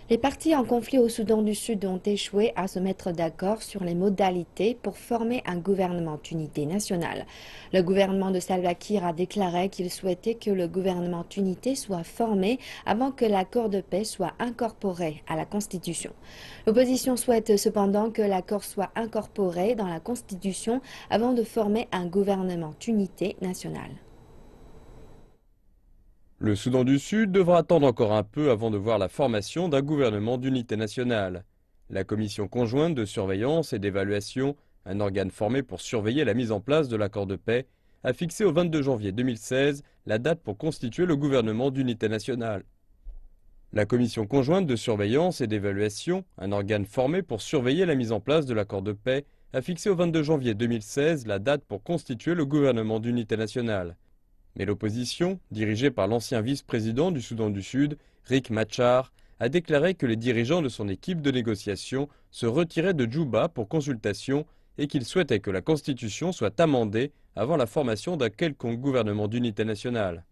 Les partis en conflit au Soudan du Sud ont échoué à se mettre d'accord sur les modalités pour former un gouvernement d'unité nationale. Le gouvernement de Salva Kiir a déclaré qu'il souhaitait que le gouvernement d'unité soit formé avant que l'accord de paix soit incorporé à la Constitution. L'opposition souhaite cependant que l'accord soit incorporé dans la Constitution avant de former un gouvernement d'unité nationale. Le Soudan du Sud devra attendre encore un peu avant de voir la formation d'un gouvernement d'unité nationale. La commission conjointe de surveillance et d'évaluation, un organe formé pour surveiller la mise en place de l'accord de paix, a fixé au 22 janvier 2016 la date pour constituer le gouvernement d'unité nationale. La commission conjointe de surveillance et d'évaluation, un organe formé pour surveiller la mise en place de l'accord de paix, a fixé au 22 janvier 2016 la date pour constituer le gouvernement d'unité nationale. Mais l'opposition, dirigée par l'ancien vice-président du Soudan du Sud, Riek Machar, a déclaré que les dirigeants de son équipe de négociation se retiraient de Djouba pour consultation et qu'il souhaitait que la Constitution soit amendée avant la formation d'un quelconque gouvernement d'unité nationale.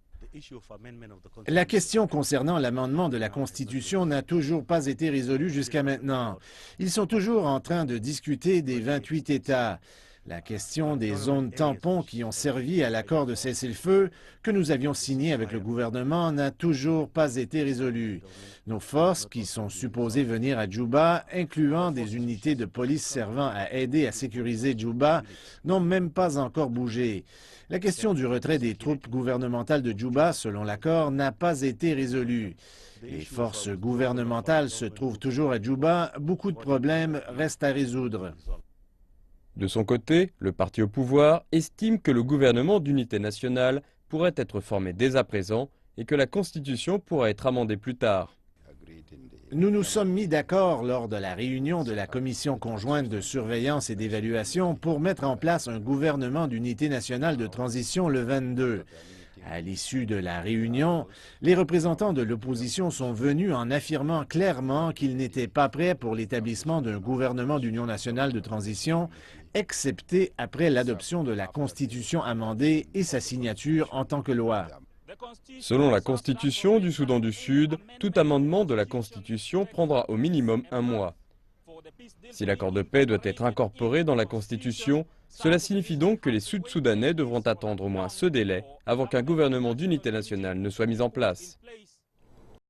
La question concernant l'amendement de la Constitution n'a toujours pas été résolue jusqu'à maintenant. Ils sont toujours en train de discuter des 28 États. La question des zones tampons qui ont servi à l'accord de cessez-le-feu que nous avions signé avec le gouvernement n'a toujours pas été résolue. Nos forces, qui sont supposées venir à Djouba, incluant des unités de police servant à aider à sécuriser Djouba, n'ont même pas encore bougé. La question du retrait des troupes gouvernementales de Djouba, selon l'accord, n'a pas été résolue. Les forces gouvernementales se trouvent toujours à Djouba. Beaucoup de problèmes restent à résoudre. De son côté, le parti au pouvoir estime que le gouvernement d'unité nationale pourrait être formé dès à présent et que la Constitution pourra être amendée plus tard. Nous nous sommes mis d'accord lors de la réunion de la Commission conjointe de surveillance et d'évaluation pour mettre en place un gouvernement d'unité nationale de transition le 22. À l'issue de la réunion, les représentants de l'opposition sont venus en affirmant clairement qu'ils n'étaient pas prêts pour l'établissement d'un gouvernement d'union nationale de transition, excepté après l'adoption de la Constitution amendée et sa signature en tant que loi. Selon la Constitution du Soudan du Sud, tout amendement de la Constitution prendra au minimum un mois. Si l'accord de paix doit être incorporé dans la Constitution, cela signifie donc que les Sud-Soudanais devront attendre au moins ce délai avant qu'un gouvernement d'unité nationale ne soit mis en place.